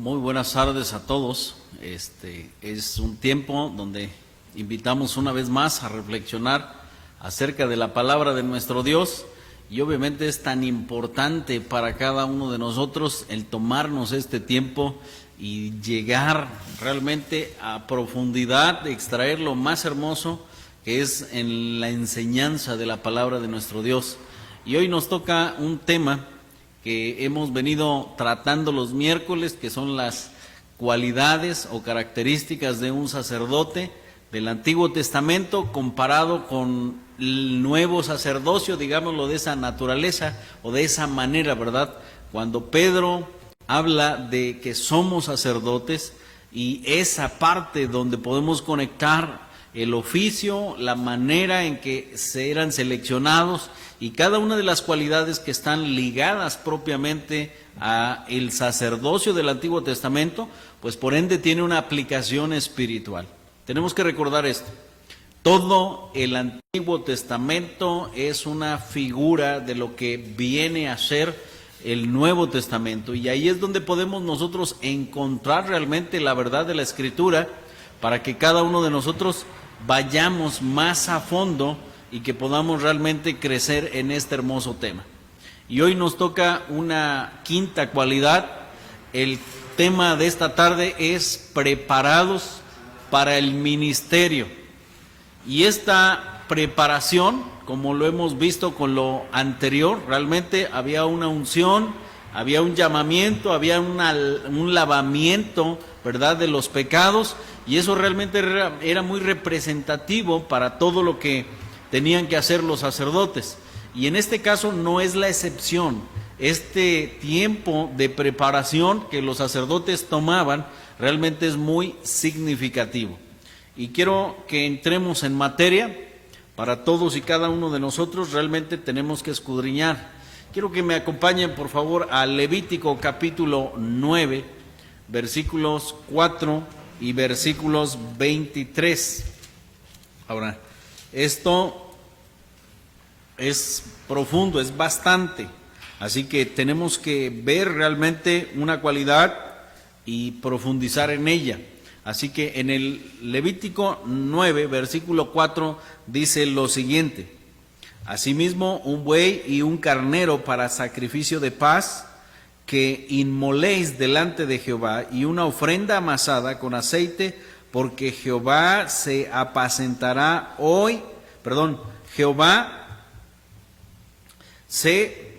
Muy buenas tardes a todos. Es un tiempo donde invitamos una vez más a reflexionar acerca de la palabra de nuestro Dios, y obviamente es tan importante para cada uno de nosotros el tomarnos este tiempo y llegar realmente a profundidad, de extraer lo más hermoso que es en la enseñanza de la palabra de nuestro Dios. Y hoy nos toca un tema que hemos venido tratando los miércoles, que son las cualidades o características de un sacerdote del Antiguo Testamento comparado con el nuevo sacerdocio, digámoslo de esa naturaleza o de esa manera, ¿verdad? Cuando Pedro habla de que somos sacerdotes, y esa parte donde podemos conectar el oficio, la manera en que se eran seleccionados y cada una de las cualidades que están ligadas propiamente a el sacerdocio del Antiguo Testamento, pues por ende tiene una aplicación espiritual. Tenemos que recordar esto: todo el Antiguo Testamento es una figura de lo que viene a ser el Nuevo Testamento, y ahí es donde podemos nosotros encontrar realmente la verdad de la Escritura, para que cada uno de nosotros vayamos más a fondo y que podamos realmente crecer en este hermoso tema. Y hoy nos toca una quinta cualidad. El tema de esta tarde es preparados para el ministerio. Y esta preparación, como lo hemos visto con lo anterior, realmente había una unción, había un llamamiento, había un lavamiento, ¿verdad?, de los pecados, y eso realmente era muy representativo para todo lo que tenían que hacer los sacerdotes. Y en este caso no es la excepción. Este tiempo de preparación que los sacerdotes tomaban realmente es muy significativo. Y quiero que entremos en materia. Para todos y cada uno de nosotros realmente tenemos que escudriñar. Quiero que me acompañen por favor a Levítico capítulo 9, versículos 4 y versículos 23. Ahora, esto es profundo, es bastante, así que tenemos que ver realmente una cualidad y profundizar en ella. Así que en el Levítico 9, versículo 4, dice lo siguiente: asimismo, un buey y un carnero para sacrificio de paz, que inmoléis delante de Jehová, y una ofrenda amasada con aceite, porque Jehová se apacentará hoy, Jehová se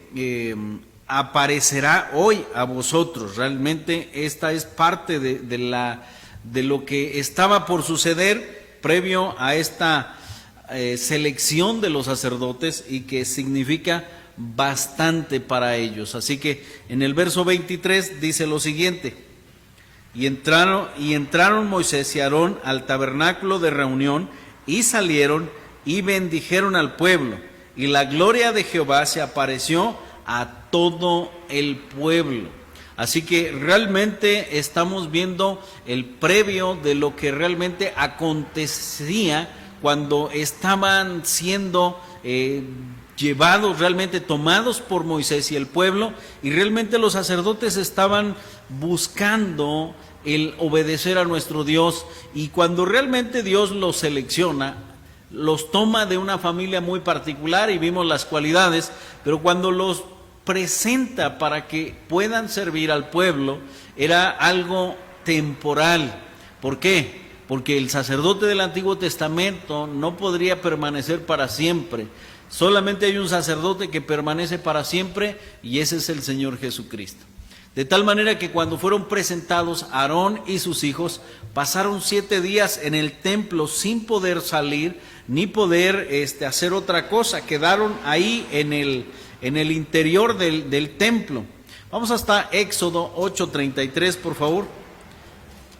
aparecerá hoy a vosotros. Realmente esta es parte de lo que estaba por suceder previo a esta selección de los sacerdotes, y que significa bastante para ellos. Así que en el verso 23 dice lo siguiente: y entraron Moisés y Aarón al tabernáculo de reunión, y salieron y bendijeron al pueblo, y la gloria de Jehová se apareció a todo el pueblo. Así que realmente estamos viendo el previo de lo que realmente acontecía cuando estaban siendo llevados, realmente tomados por Moisés y el pueblo, y realmente los sacerdotes estaban buscando el obedecer a nuestro Dios. Y cuando realmente Dios los selecciona, los toma de una familia muy particular, y vimos las cualidades, pero cuando los presenta para que puedan servir al pueblo, era algo temporal. ¿Por qué? Porque el sacerdote del Antiguo Testamento no podría permanecer para siempre. Solamente hay un sacerdote que permanece para siempre, y ese es el Señor Jesucristo. De tal manera que cuando fueron presentados, Aarón y sus hijos pasaron 7 días en el templo sin poder salir ni poder hacer otra cosa. Quedaron ahí en el interior del templo. Vamos hasta Éxodo 8:33, por favor.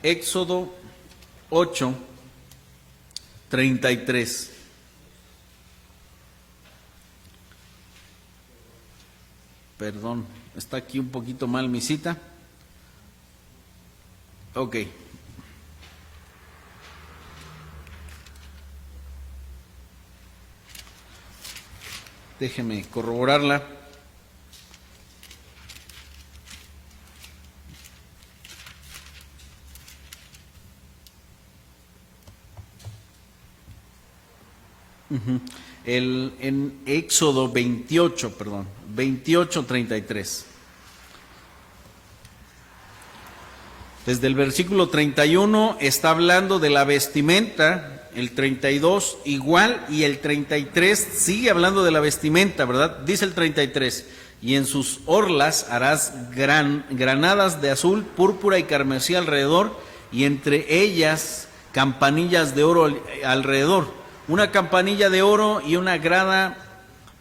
Éxodo 8:33. Perdón, está aquí un poquito mal mi cita. Ok. Déjeme corroborarla. En Éxodo 28:33. Desde el versículo 31 está hablando de la vestimenta, el 32 igual, y el 33 sigue hablando de la vestimenta, ¿verdad? Dice el 33, y en sus orlas harás granadas de azul, púrpura y carmesí alrededor, y entre ellas campanillas de oro alrededor. Una campanilla de oro y una grada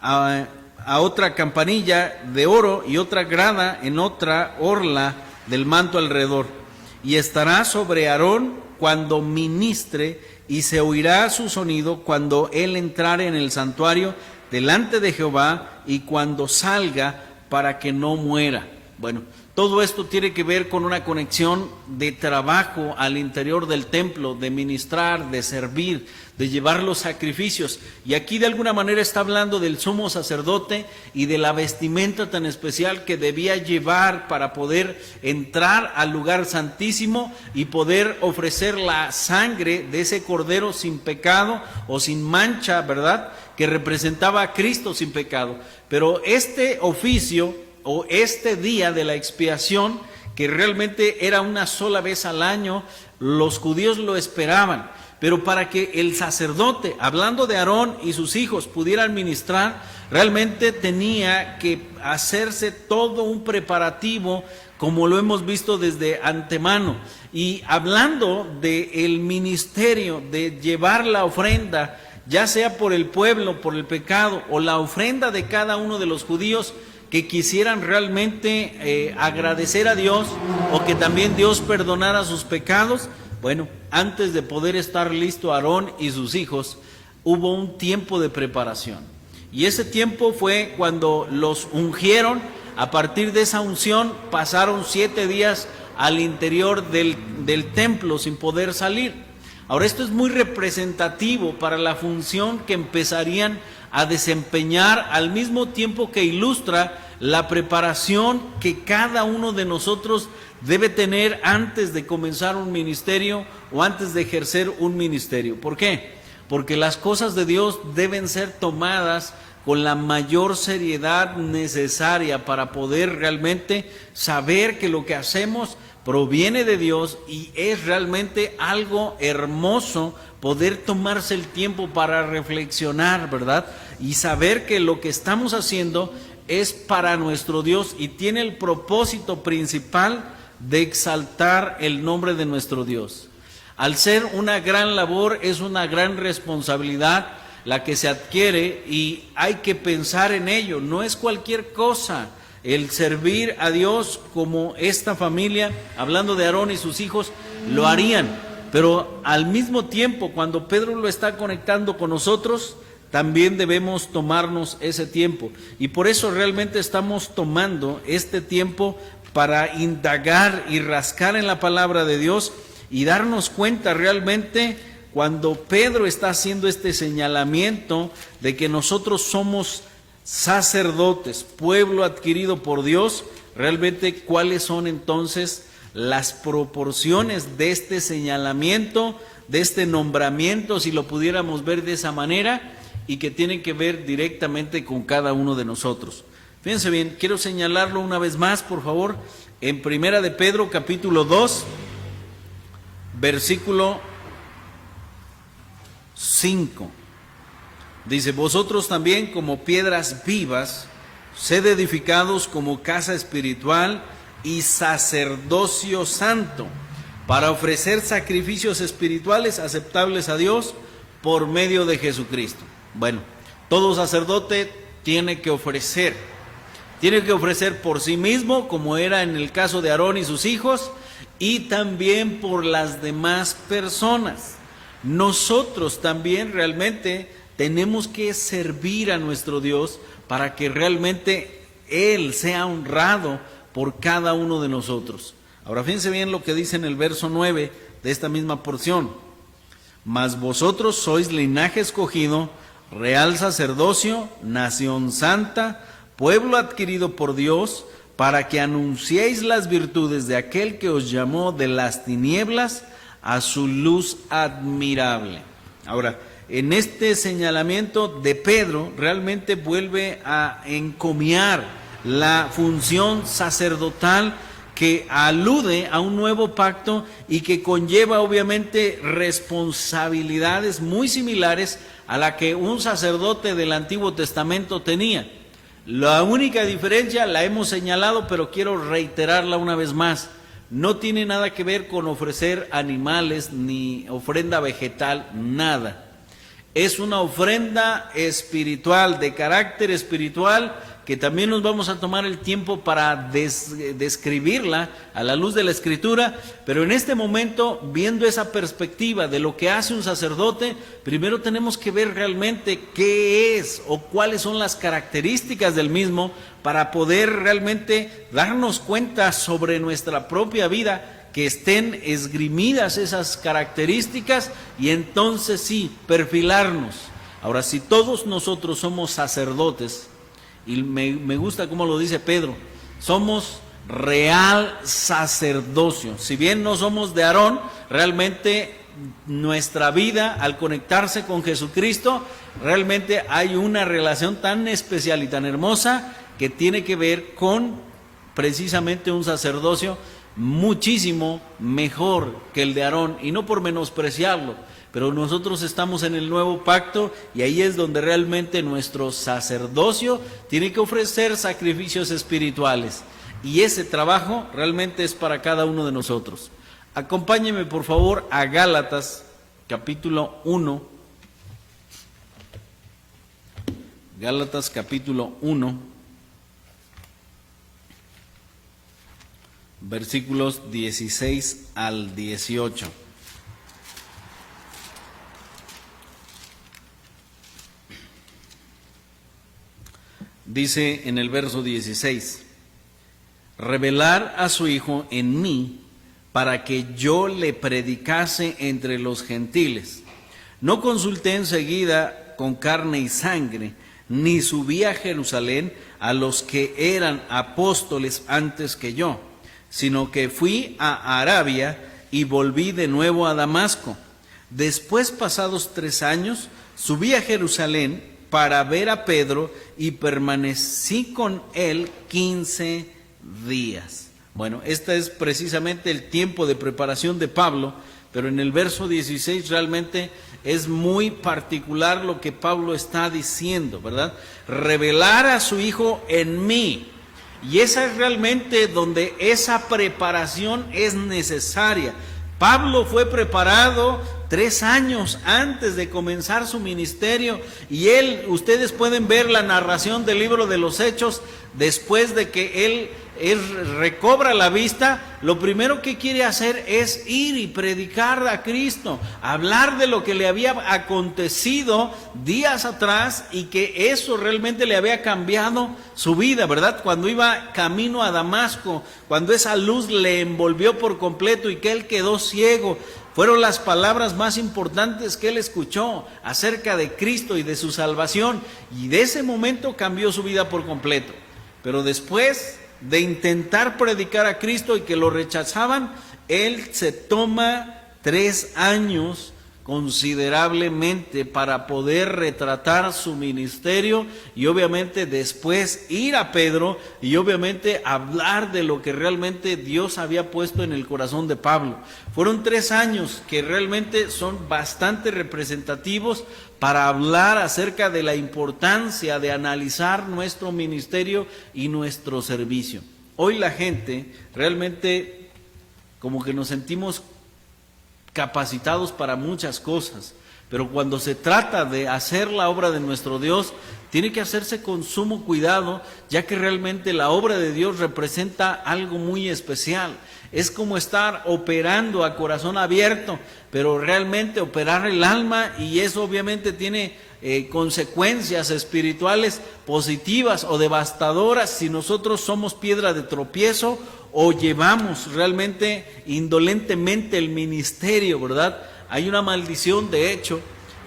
a otra campanilla de oro y otra grada en otra orla del manto alrededor. Y estará sobre Aarón cuando ministre, y se oirá su sonido cuando él entrare en el santuario delante de Jehová y cuando salga, para que no muera. Bueno, todo esto tiene que ver con una conexión de trabajo al interior del templo, de ministrar, de servir, de llevar los sacrificios. Y aquí de alguna manera está hablando del sumo sacerdote y de la vestimenta tan especial que debía llevar para poder entrar al lugar santísimo y poder ofrecer la sangre de ese cordero sin pecado o sin mancha, ¿verdad?, que representaba a Cristo sin pecado. Pero este oficio o este día de la expiación, que realmente era una sola vez al año, los judíos lo esperaban. Pero para que el sacerdote, hablando de Aarón y sus hijos, pudieran ministrar, realmente tenía que hacerse todo un preparativo, como lo hemos visto desde antemano. Y hablando del ministerio, de llevar la ofrenda, ya sea por el pueblo, por el pecado, o la ofrenda de cada uno de los judíos que quisieran realmente agradecer a Dios, o que también Dios perdonara sus pecados. Bueno, antes de poder estar listo Aarón y sus hijos, hubo un tiempo de preparación. Y ese tiempo fue cuando los ungieron. A partir de esa unción pasaron 7 días al interior del templo sin poder salir. Ahora, esto es muy representativo para la función que empezarían a desempeñar, al mismo tiempo que ilustra la preparación que cada uno de nosotros debe tener antes de comenzar un ministerio o antes de ejercer un ministerio. ¿Por qué? Porque las cosas de Dios deben ser tomadas con la mayor seriedad necesaria para poder realmente saber que lo que hacemos proviene de Dios, y es realmente algo hermoso poder tomarse el tiempo para reflexionar, ¿verdad? Y saber que lo que estamos haciendo es para nuestro Dios y tiene el propósito principal de exaltar el nombre de nuestro Dios. Al ser una gran labor, es una gran responsabilidad la que se adquiere, y hay que pensar en ello. No es cualquier cosa el servir a Dios, como esta familia, hablando de Aarón y sus hijos, lo harían. Pero al mismo tiempo, cuando Pedro lo está conectando con nosotros, también debemos tomarnos ese tiempo. Y por eso realmente estamos tomando este tiempo para indagar y rascar en la palabra de Dios y darnos cuenta realmente, cuando Pedro está haciendo este señalamiento de que nosotros somos sacerdotes, pueblo adquirido por Dios, realmente cuáles son entonces las proporciones de este señalamiento, de este nombramiento, si lo pudiéramos ver de esa manera, y que tienen que ver directamente con cada uno de nosotros. Fíjense bien, quiero señalarlo una vez más, por favor, en Primera de Pedro, capítulo 2, versículo 5. Dice: vosotros también, como piedras vivas, sed edificados como casa espiritual y sacerdocio santo, para ofrecer sacrificios espirituales aceptables a Dios por medio de Jesucristo. Bueno, todo sacerdote tiene que ofrecer por sí mismo, como era en el caso de Aarón y sus hijos, y también por las demás personas. Nosotros también realmente tenemos que servir a nuestro Dios para que realmente Él sea honrado por cada uno de nosotros. Ahora fíjense bien lo que dice en el verso 9 de esta misma porción: mas vosotros sois linaje escogido, real sacerdocio, nación santa, pueblo adquirido por Dios, para que anunciéis las virtudes de aquel que os llamó de las tinieblas a su luz admirable. Ahora, en este señalamiento de Pedro, realmente vuelve a encomiar la función sacerdotal que alude a un nuevo pacto y que conlleva obviamente responsabilidades muy similares a la que un sacerdote del Antiguo Testamento tenía. La única diferencia la hemos señalado, pero quiero reiterarla una vez más. No tiene nada que ver con ofrecer animales ni ofrenda vegetal, nada. Es una ofrenda espiritual, de carácter espiritual, que también nos vamos a tomar el tiempo para describirla a la luz de la Escritura, pero en este momento, viendo esa perspectiva de lo que hace un sacerdote, primero tenemos que ver realmente qué es o cuáles son las características del mismo para poder realmente darnos cuenta sobre nuestra propia vida, que estén esgrimidas esas características y entonces sí, perfilarnos. Ahora, si todos nosotros somos sacerdotes, y me gusta cómo lo dice Pedro, somos real sacerdocio. Si bien no somos de Aarón, realmente nuestra vida al conectarse con Jesucristo, realmente hay una relación tan especial y tan hermosa que tiene que ver con precisamente un sacerdocio muchísimo mejor que el de Aarón, y no por menospreciarlo, pero nosotros estamos en el nuevo pacto y ahí es donde realmente nuestro sacerdocio tiene que ofrecer sacrificios espirituales, y ese trabajo realmente es para cada uno de nosotros. Acompáñenme por favor a Gálatas capítulo 1. Gálatas capítulo 1. Versículos 16 al 18. Dice en el verso 16: revelar a su Hijo en mí, para que yo le predicase entre los gentiles. No consulté enseguida con carne y sangre, ni subí a Jerusalén a los que eran apóstoles antes que yo, sino que fui a Arabia y volví de nuevo a Damasco. Después, pasados 3 años, subí a Jerusalén para ver a Pedro y permanecí con él 15 días. Bueno, este es precisamente el tiempo de preparación de Pablo, pero en el verso 16 realmente es muy particular lo que Pablo está diciendo, ¿verdad? Revelar a su Hijo en mí. Y esa es realmente donde esa preparación es necesaria. Pablo fue preparado 3 años antes de comenzar su ministerio, y ustedes pueden ver la narración del libro de los Hechos, después de que él recobra la vista, lo primero que quiere hacer es ir y predicar a Cristo, hablar de lo que le había acontecido días atrás y que eso realmente le había cambiado su vida, ¿verdad? Cuando iba camino a Damasco, cuando esa luz le envolvió por completo y que él quedó ciego, fueron las palabras más importantes que él escuchó acerca de Cristo y de su salvación, y de ese momento cambió su vida por completo. Pero después de intentar predicar a Cristo y que lo rechazaban, él se toma 3 años considerablemente para poder retratar su ministerio y obviamente después ir a Pedro y obviamente hablar de lo que realmente Dios había puesto en el corazón de Pablo. Fueron 3 años que realmente son bastante representativos para hablar acerca de la importancia de analizar nuestro ministerio y nuestro servicio. Hoy la gente realmente como que nos sentimos capacitados para muchas cosas, pero cuando se trata de hacer la obra de nuestro Dios, tiene que hacerse con sumo cuidado, ya que realmente la obra de Dios representa algo muy especial. Es como estar operando a corazón abierto, pero realmente operar el alma, y eso obviamente tiene consecuencias espirituales positivas o devastadoras si nosotros somos piedra de tropiezo o llevamos realmente indolentemente el ministerio, ¿verdad? Hay una maldición, de hecho,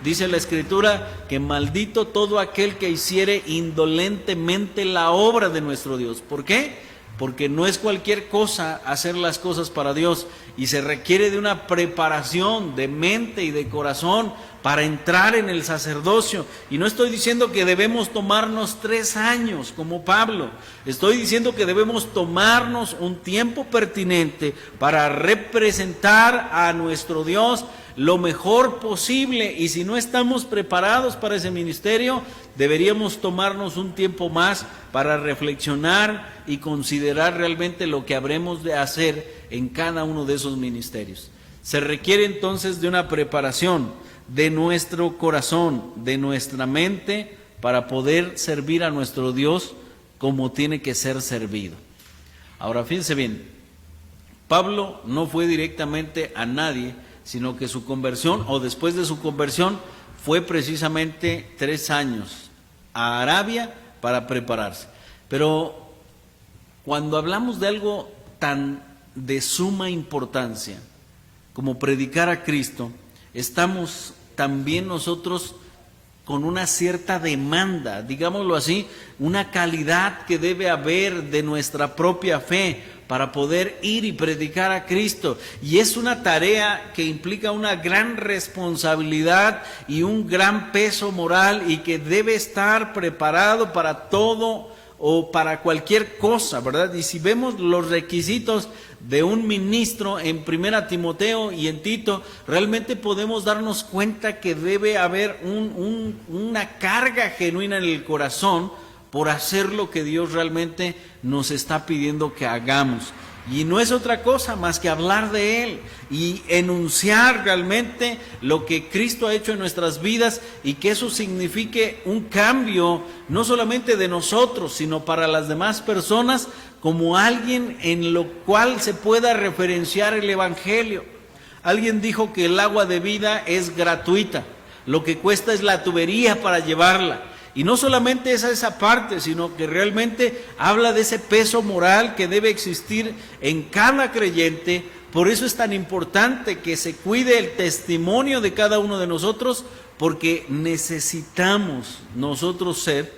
dice la Escritura, que maldito todo aquel que hiciere indolentemente la obra de nuestro Dios. ¿Por qué? Porque no es cualquier cosa hacer las cosas para Dios. y se requiere de una preparación de mente y de corazón para entrar en el sacerdocio. Y no estoy diciendo que debemos tomarnos 3 años como Pablo, estoy diciendo que debemos tomarnos un tiempo pertinente para representar a nuestro Dios lo mejor posible, y si no estamos preparados para ese ministerio, deberíamos tomarnos un tiempo más para reflexionar y considerar realmente lo que habremos de hacer en cada uno de esos ministerios. Se requiere entonces de una preparación de nuestro corazón, de nuestra mente, para poder servir a nuestro Dios como tiene que ser servido. Ahora fíjense bien, Pablo no fue directamente a nadie, sino que su conversión, o después de su conversión, fue precisamente 3 años a Arabia para prepararse. Pero cuando hablamos de algo tan de suma importancia como predicar a Cristo, estamos también nosotros con una cierta demanda, digámoslo así, una calidad que debe haber de nuestra propia fe para poder ir y predicar a Cristo. Y es una tarea que implica una gran responsabilidad y un gran peso moral, y que debe estar preparado para todo o para cualquier cosa, ¿verdad? Y si vemos los requisitos de un ministro en 1 Timoteo y en Tito, realmente podemos darnos cuenta que debe haber una carga genuina en el corazón por hacer lo que Dios realmente nos está pidiendo que hagamos. Y no es otra cosa más que hablar de Él y enunciar realmente lo que Cristo ha hecho en nuestras vidas, y que eso signifique un cambio no solamente de nosotros, sino para las demás personas, como alguien en lo cual se pueda referenciar el Evangelio. Alguien dijo que el agua de vida es gratuita, lo que cuesta es la tubería para llevarla. Y no solamente es esa parte, sino que realmente habla de ese peso moral que debe existir en cada creyente. Por eso es tan importante que se cuide el testimonio de cada uno de nosotros, porque necesitamos nosotros ser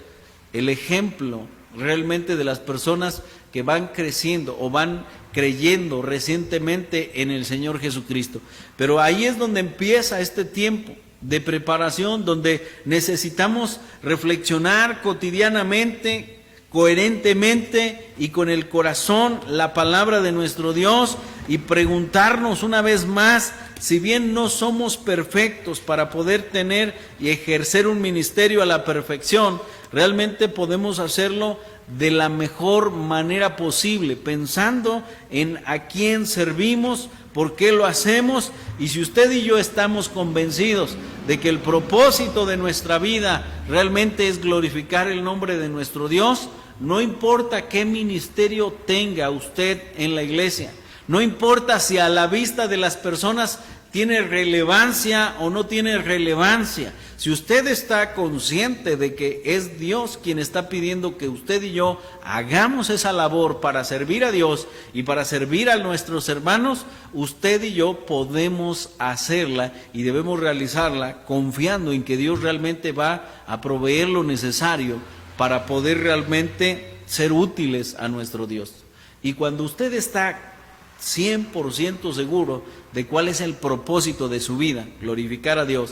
el ejemplo realmente de las personas que van creciendo o van creyendo recientemente en el Señor Jesucristo. Pero ahí es donde empieza este tiempo de preparación, donde necesitamos reflexionar cotidianamente, coherentemente y con el corazón la palabra de nuestro Dios, y preguntarnos una vez más, si bien no somos perfectos para poder tener y ejercer un ministerio a la perfección, realmente podemos hacerlo de la mejor manera posible, pensando en a quién servimos, por qué lo hacemos. Y si usted y yo estamos convencidos de que el propósito de nuestra vida realmente es glorificar el nombre de nuestro Dios, no importa qué ministerio tenga usted en la iglesia, no importa si a la vista de las personas tiene relevancia o no tiene relevancia. Si usted está consciente de que es Dios quien está pidiendo que usted y yo hagamos esa labor para servir a Dios y para servir a nuestros hermanos, usted y yo podemos hacerla y debemos realizarla confiando en que Dios realmente va a proveer lo necesario para poder realmente ser útiles a nuestro Dios. Y cuando usted está 100% seguro de cuál es el propósito de su vida, glorificar a Dios,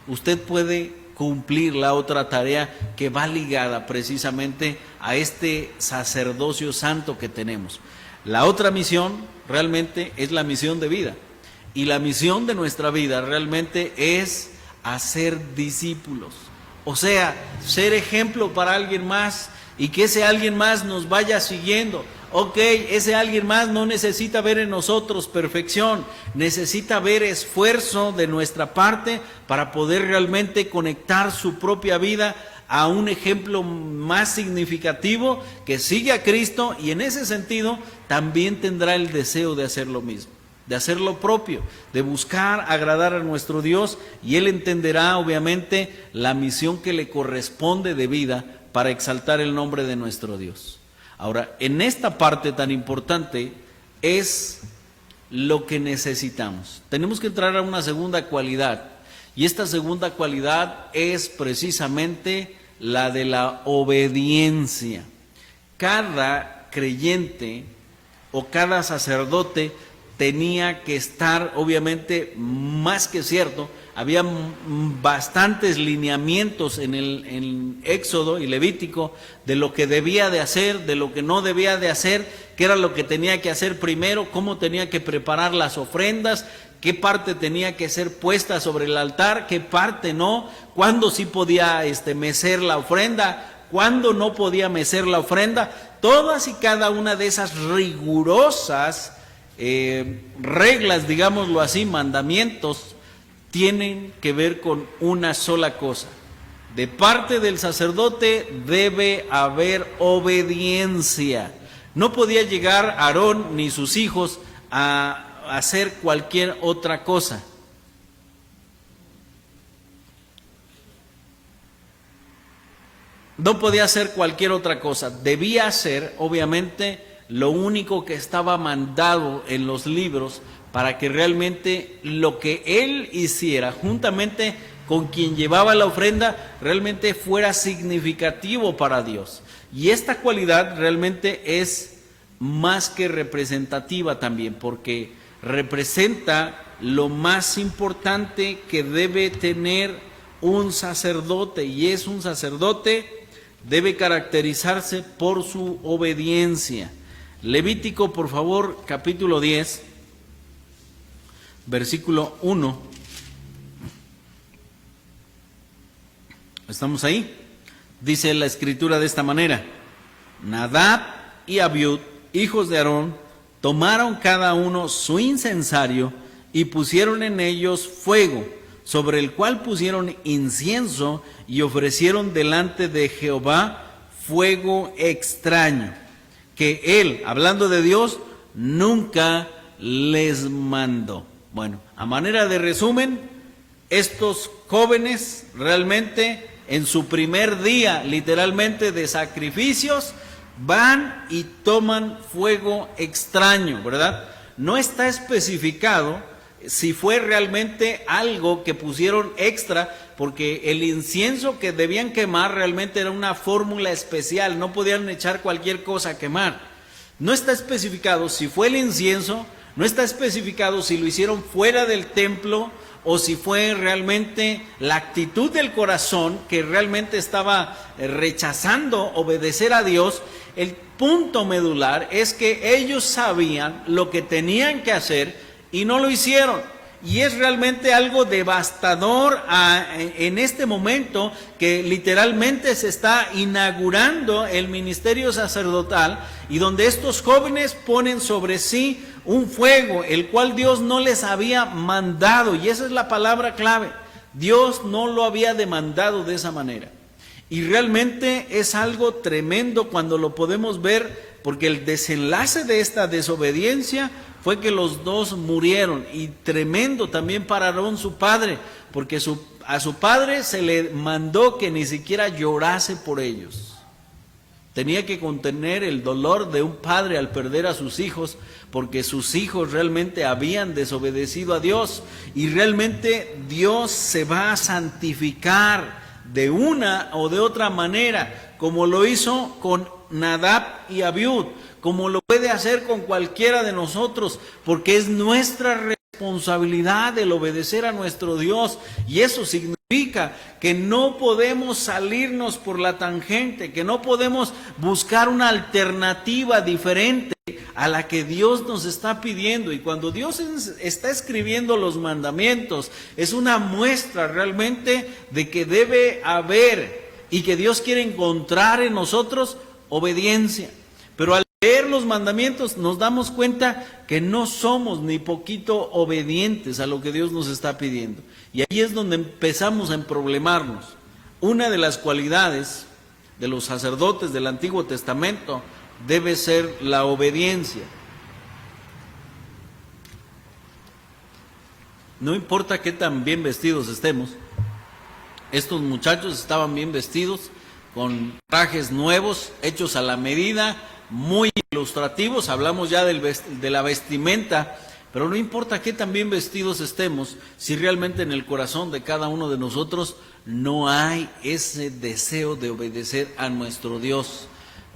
usted puede cumplir la otra tarea que va ligada precisamente a este sacerdocio santo que tenemos. La otra misión realmente es la misión de vida, y la misión de nuestra vida realmente es hacer discípulos, o sea, ser ejemplo para alguien más, y que ese alguien más nos vaya siguiendo. Ok, ese alguien más no necesita ver en nosotros perfección, necesita ver esfuerzo de nuestra parte para poder realmente conectar su propia vida a un ejemplo más significativo que sigue a Cristo, y en ese sentido también tendrá el deseo de hacer lo mismo, de hacer lo propio, de buscar agradar a nuestro Dios, y Él entenderá obviamente la misión que le corresponde de vida para exaltar el nombre de nuestro Dios. Ahora, en esta parte tan importante es lo que necesitamos. Tenemos que entrar a una segunda cualidad, y esta segunda cualidad es precisamente la de la obediencia. Cada creyente o cada sacerdote tenía que estar, obviamente, más que cierto. Había bastantes lineamientos en el Éxodo y Levítico de lo que debía de hacer, de lo que no debía de hacer, qué era lo que tenía que hacer primero, cómo tenía que preparar las ofrendas, qué parte tenía que ser puesta sobre el altar, qué parte no, cuándo sí podía mecer la ofrenda, cuándo no podía mecer la ofrenda. Todas y cada una de esas rigurosas reglas, digámoslo así, mandamientos, tienen que ver con una sola cosa. De parte del sacerdote debe haber obediencia. No podía llegar Aarón ni sus hijos a hacer cualquier otra cosa. No podía hacer cualquier otra cosa. Debía hacer, obviamente, lo único que estaba mandado en los libros para que realmente lo que él hiciera, juntamente con quien llevaba la ofrenda, realmente fuera significativo para Dios. Y esta cualidad realmente es más que representativa también, porque representa lo más importante que debe tener un sacerdote, y es un sacerdote, debe caracterizarse por su obediencia. Levítico, por favor, capítulo 10, versículo 1. ¿Estamos ahí? Dice la escritura de esta manera: Nadab y Abiud, hijos de Aarón, tomaron cada uno su incensario y pusieron en ellos fuego, sobre el cual pusieron incienso y ofrecieron delante de Jehová fuego extraño, que él, hablando de Dios, nunca les mandó. Bueno, a manera de resumen, estos jóvenes realmente en su primer día, literalmente, de sacrificios, van y toman fuego extraño, ¿verdad? No está especificado si fue realmente algo que pusieron extra, porque el incienso que debían quemar realmente era una fórmula especial, no podían echar cualquier cosa a quemar. No está especificado si fue el incienso, no está especificado si lo hicieron fuera del templo o si fue realmente la actitud del corazón que realmente estaba rechazando obedecer a Dios. El punto medular es que ellos sabían lo que tenían que hacer y no lo hicieron. Y es realmente algo devastador en este momento, que literalmente se está inaugurando el ministerio sacerdotal, y donde estos jóvenes ponen sobre sí un fuego, el cual Dios no les había mandado. Y esa es la palabra clave: Dios no lo había demandado de esa manera. Y realmente es algo tremendo cuando lo podemos ver, porque el desenlace de esta desobediencia fue que los dos murieron. Y tremendo también para Aarón, su padre, porque a su padre se le mandó que ni siquiera llorase por ellos. Tenía que contener el dolor de un padre al perder a sus hijos, porque sus hijos realmente habían desobedecido a Dios. Y realmente Dios se va a santificar de una o de otra manera, como lo hizo con Nadab y Abiud, como lo puede hacer con cualquiera de nosotros, porque es nuestra responsabilidad el obedecer a nuestro Dios. Y eso significa que no podemos salirnos por la tangente, que no podemos buscar una alternativa diferente a la que Dios nos está pidiendo. Y cuando Dios está escribiendo los mandamientos, es una muestra realmente de que debe haber, y que Dios quiere encontrar en nosotros, obediencia. Pero al leer los mandamientos nos damos cuenta que no somos ni poquito obedientes a lo que Dios nos está pidiendo. Y ahí es donde empezamos a emproblemarnos. Una de las cualidades de los sacerdotes del Antiguo Testamento debe ser la obediencia. No importa qué tan bien vestidos estemos, estos muchachos estaban bien vestidos, con trajes nuevos, hechos a la medida, muy ilustrativos. Hablamos ya de la vestimenta, pero no importa qué tan bien vestidos estemos, si realmente en el corazón de cada uno de nosotros no hay ese deseo de obedecer a nuestro Dios.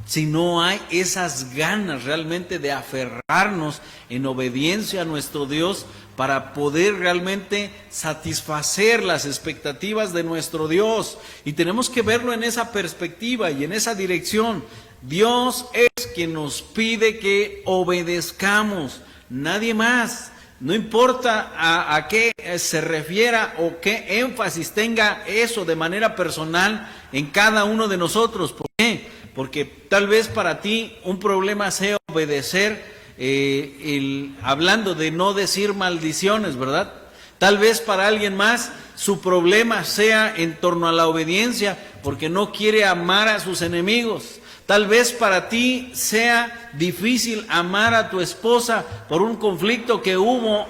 si no hay esas ganas realmente de aferrarnos en obediencia a nuestro Dios para poder realmente satisfacer las expectativas de nuestro Dios. Y tenemos que verlo en esa perspectiva y en esa dirección. Dios es quien nos pide que obedezcamos, nadie más. No importa a qué se refiera o qué énfasis tenga eso de manera personal en cada uno de nosotros. ¿Por qué? Porque tal vez para ti un problema sea obedecer, hablando de no decir maldiciones, ¿verdad? Tal vez para alguien más su problema sea en torno a la obediencia porque no quiere amar a sus enemigos. Tal vez para ti sea difícil amar a tu esposa por un conflicto que hubo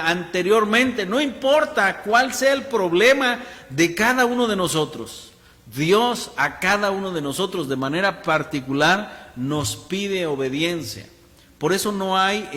anteriormente. No importa cuál sea el problema de cada uno de nosotros. Dios a cada uno de nosotros de manera particular nos pide obediencia. Por eso no hay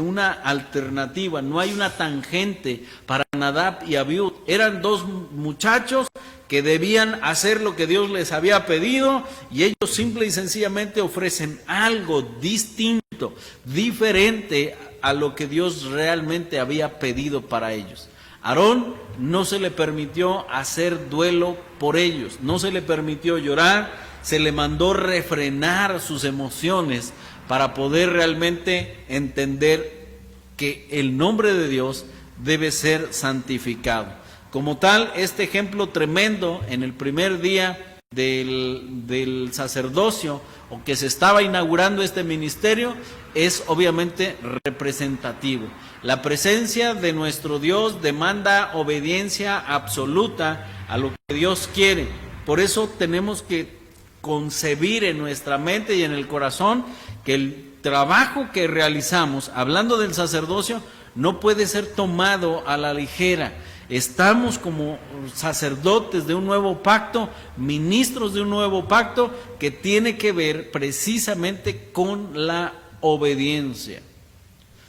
una alternativa, no hay una tangente para Nadab y Abiú. Eran dos muchachos que debían hacer lo que Dios les había pedido y ellos simple y sencillamente ofrecen algo distinto, diferente a lo que Dios realmente había pedido para ellos. Aarón no se le permitió hacer duelo por ellos, no se le permitió llorar, se le mandó refrenar sus emociones para poder realmente entender que el nombre de Dios debe ser santificado. Como tal, este ejemplo tremendo en el primer día del sacerdocio, o que se estaba inaugurando este ministerio, es obviamente representativo. La presencia de nuestro Dios demanda obediencia absoluta a lo que Dios quiere. Por eso tenemos que concebir en nuestra mente y en el corazón que el trabajo que realizamos, hablando del sacerdocio, no puede ser tomado a la ligera. Estamos como sacerdotes de un nuevo pacto, ministros de un nuevo pacto que tiene que ver precisamente con la obediencia.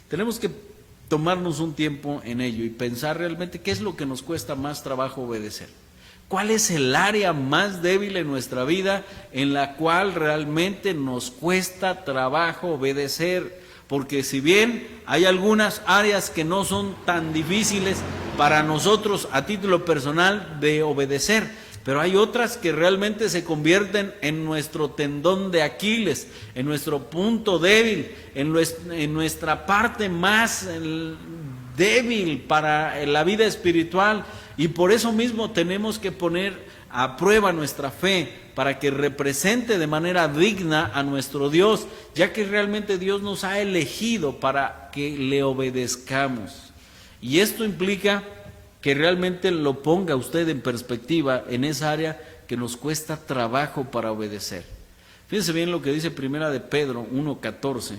Tenemos que tomarnos un tiempo en ello y pensar realmente qué es lo que nos cuesta más trabajo obedecer. ¿Cuál es el área más débil en nuestra vida en la cual realmente nos cuesta trabajo obedecer? Porque si bien hay algunas áreas que no son tan difíciles para nosotros a título personal de obedecer, pero hay otras que realmente se convierten en nuestro tendón de Aquiles, en nuestro punto débil, en nuestra parte más débil para la vida espiritual. Y por eso mismo tenemos que poner a prueba nuestra fe para que represente de manera digna a nuestro Dios, ya que realmente Dios nos ha elegido para que le obedezcamos. Y esto implica que realmente lo ponga usted en perspectiva en esa área que nos cuesta trabajo para obedecer. Fíjense bien lo que dice Primera de Pedro 1:14.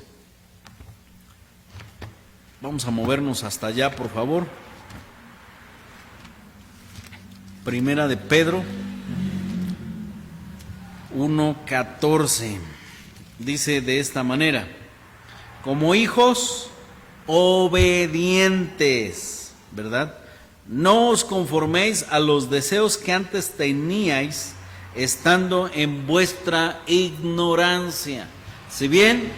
Vamos a movernos hasta allá, por favor. Primera de Pedro 1:14 dice de esta manera: como hijos obedientes, ¿verdad? No os conforméis a los deseos que antes teníais, estando en vuestra ignorancia. Si bien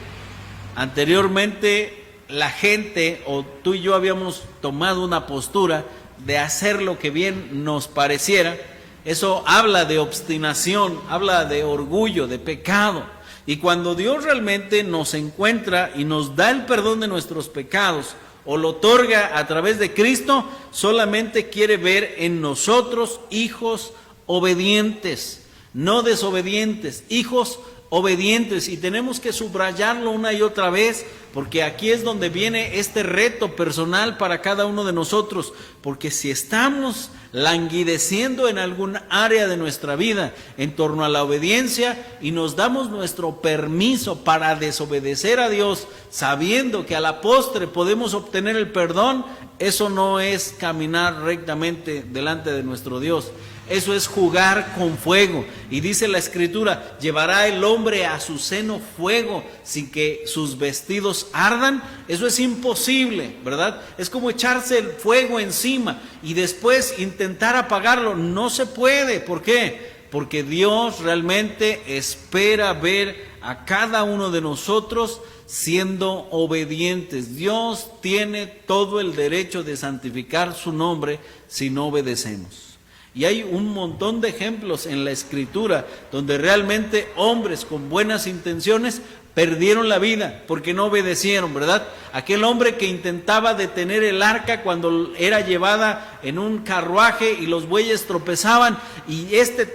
anteriormente la gente o tú y yo habíamos tomado una postura de hacer lo que bien nos pareciera, eso habla de obstinación, habla de orgullo, de pecado. Y cuando Dios realmente nos encuentra y nos da el perdón de nuestros pecados, o lo otorga a través de Cristo, solamente quiere ver en nosotros hijos obedientes, no desobedientes, hijos obedientes. Y tenemos que subrayarlo una y otra vez, porque aquí es donde viene este reto personal para cada uno de nosotros, porque si estamos languideciendo en algún área de nuestra vida en torno a la obediencia y nos damos nuestro permiso para desobedecer a Dios, sabiendo que a la postre podemos obtener el perdón, eso no es caminar rectamente delante de nuestro Dios. Eso es jugar con fuego. Y dice la Escritura: llevará el hombre a su seno fuego sin que sus vestidos ardan. Eso es imposible, ¿verdad? Es como echarse el fuego encima y después intentar apagarlo. No se puede. ¿Por qué? Porque Dios realmente espera ver a cada uno de nosotros siendo obedientes. Dios tiene todo el derecho de santificar su nombre si no obedecemos. Y hay un montón de ejemplos en la Escritura donde realmente hombres con buenas intenciones perdieron la vida porque no obedecieron, ¿verdad? Aquel hombre que intentaba detener el arca cuando era llevada en un carruaje y los bueyes tropezaban, y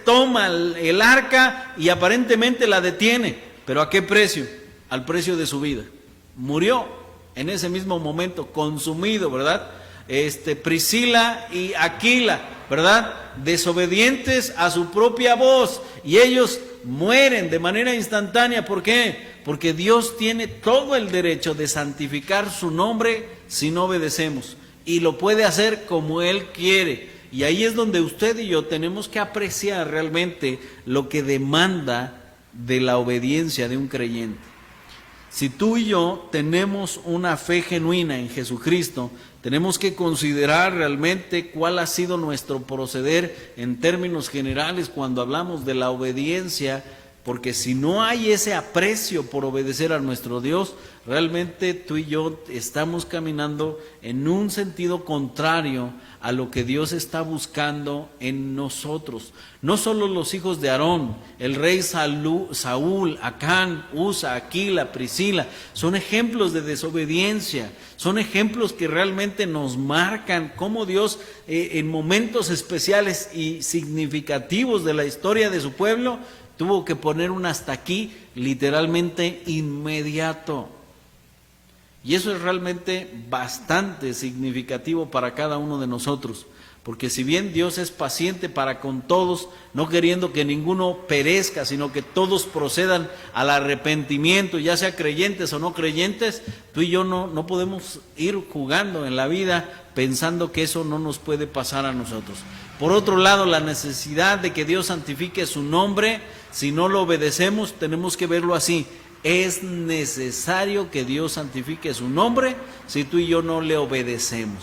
toma el arca y aparentemente la detiene, pero ¿a qué precio? Al precio de su vida. Murió en ese mismo momento, consumido, ¿verdad? Priscila y Aquila, ¿verdad? Desobedientes a su propia voz, y ellos mueren de manera instantánea. ¿Por qué? Porque Dios tiene todo el derecho de santificar su nombre si no obedecemos, y lo puede hacer como Él quiere. Y ahí es donde usted y yo tenemos que apreciar realmente lo que demanda de la obediencia de un creyente. Si tú y yo tenemos una fe genuina en Jesucristo, tenemos que considerar realmente cuál ha sido nuestro proceder en términos generales cuando hablamos de la obediencia, porque si no hay ese aprecio por obedecer a nuestro Dios, realmente tú y yo estamos caminando en un sentido contrario a lo que Dios está buscando en nosotros. No solo los hijos de Aarón, el rey Saúl, Acán, Usa, Aquila, Priscila, son ejemplos de desobediencia, son ejemplos que realmente nos marcan cómo Dios en momentos especiales y significativos de la historia de su pueblo tuvo que poner un hasta aquí literalmente inmediato. Y eso es realmente bastante significativo para cada uno de nosotros, porque si bien Dios es paciente para con todos, no queriendo que ninguno perezca, sino que todos procedan al arrepentimiento, ya sea creyentes o no creyentes, tú y yo no podemos ir jugando en la vida pensando que eso no nos puede pasar a nosotros. Por otro lado, la necesidad de que Dios santifique su nombre, si no lo obedecemos, tenemos que verlo así. Es necesario que Dios santifique su nombre si tú y yo no le obedecemos.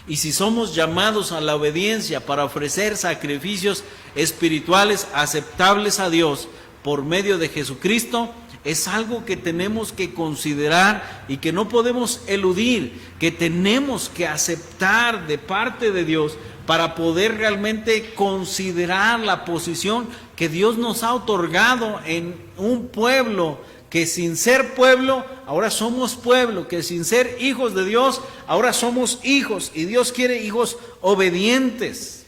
Y si somos llamados a la obediencia para ofrecer sacrificios espirituales aceptables a Dios por medio de Jesucristo, es algo que tenemos que considerar y que no podemos eludir, que tenemos que aceptar de parte de Dios para poder realmente considerar la posición que Dios nos ha otorgado en un pueblo que sin ser pueblo, ahora somos pueblo, que sin ser hijos de Dios, ahora somos hijos, y Dios quiere hijos obedientes.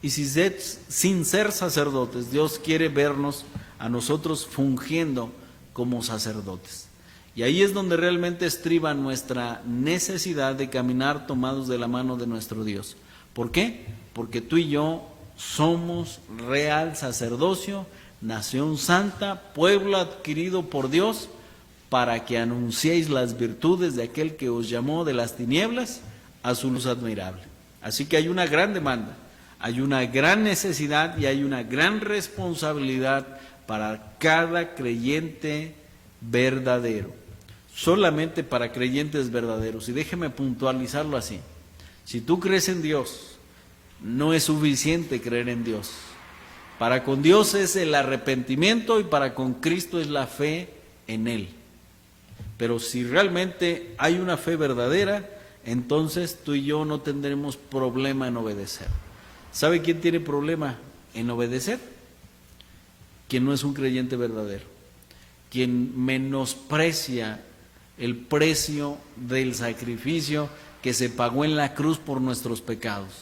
Y sin ser sacerdotes, Dios quiere vernos a nosotros fungiendo como sacerdotes. Y ahí es donde realmente estriba nuestra necesidad de caminar tomados de la mano de nuestro Dios. ¿Por qué? Porque tú y yo somos real sacerdocio, nación santa, pueblo adquirido por Dios, para que anunciéis las virtudes de aquel que os llamó de las tinieblas a su luz admirable. Así que hay una gran demanda, hay una gran necesidad y hay una gran responsabilidad para cada creyente verdadero. Solamente para creyentes verdaderos. Y déjeme puntualizarlo así. Si tú crees en Dios, no es suficiente creer en Dios. Para con Dios es el arrepentimiento y para con Cristo es la fe en Él. Pero si realmente hay una fe verdadera, entonces tú y yo no tendremos problema en obedecer. ¿Sabe quién tiene problema en obedecer? Quien no es un creyente verdadero. Quien menosprecia el precio del sacrificio que se pagó en la cruz por nuestros pecados.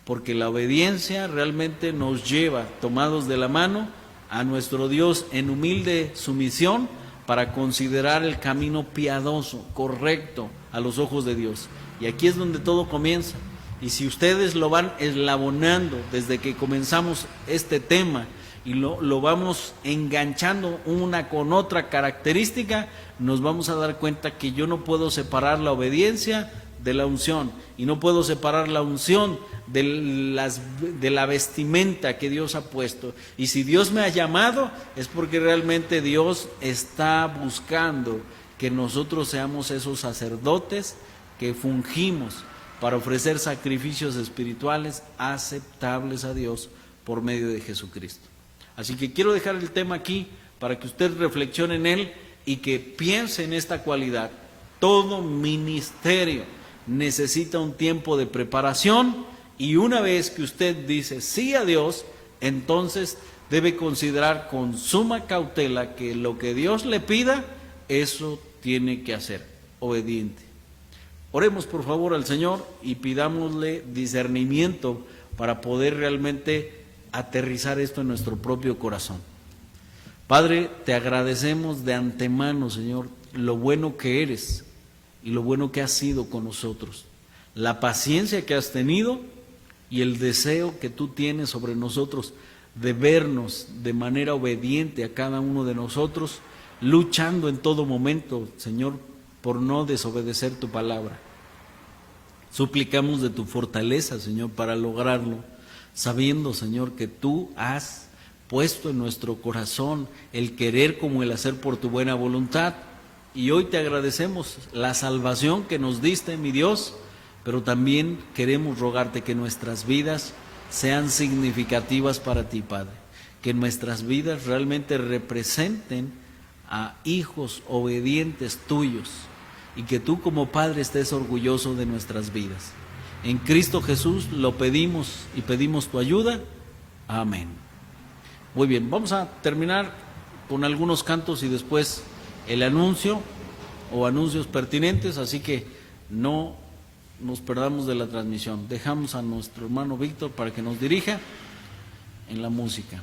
Porque la obediencia realmente nos lleva, tomados de la mano, a nuestro Dios en humilde sumisión para considerar el camino piadoso, correcto a los ojos de Dios. Y aquí es donde todo comienza. Y si ustedes lo van eslabonando desde que comenzamos este tema y lo vamos enganchando una con otra característica, nos vamos a dar cuenta que yo no puedo separar la obediencia de la unción, y no puedo separar la unción de la vestimenta que Dios ha puesto. Y si Dios me ha llamado, es porque realmente Dios está buscando que nosotros seamos esos sacerdotes que fungimos para ofrecer sacrificios espirituales aceptables a Dios por medio de Jesucristo. Así que quiero dejar el tema aquí para que usted reflexione en él y que piense en esta cualidad. Todo ministerio necesita un tiempo de preparación, y una vez que usted dice sí a Dios, entonces debe considerar con suma cautela que lo que Dios le pida, eso tiene que hacer, obediente. Oremos por favor al Señor y pidámosle discernimiento para poder realmente aterrizar esto en nuestro propio corazón. Padre, te agradecemos de antemano, Señor, lo bueno que eres y lo bueno que has sido con nosotros, la paciencia que has tenido y el deseo que tú tienes sobre nosotros de vernos de manera obediente a cada uno de nosotros, luchando en todo momento, Señor, por no desobedecer tu palabra. Suplicamos de tu fortaleza, Señor, para lograrlo, sabiendo, Señor, que tú has puesto en nuestro corazón el querer como el hacer por tu buena voluntad. Y hoy te agradecemos la salvación que nos diste, mi Dios, pero también queremos rogarte que nuestras vidas sean significativas para ti, Padre, que nuestras vidas realmente representen a hijos obedientes tuyos, y que tú como Padre estés orgulloso de nuestras vidas. En Cristo Jesús lo pedimos y pedimos tu ayuda. Amén. Muy bien, vamos a terminar con algunos cantos y después el anuncio o anuncios pertinentes, así que no nos perdamos de la transmisión. Dejamos a nuestro hermano Víctor para que nos dirija en la música.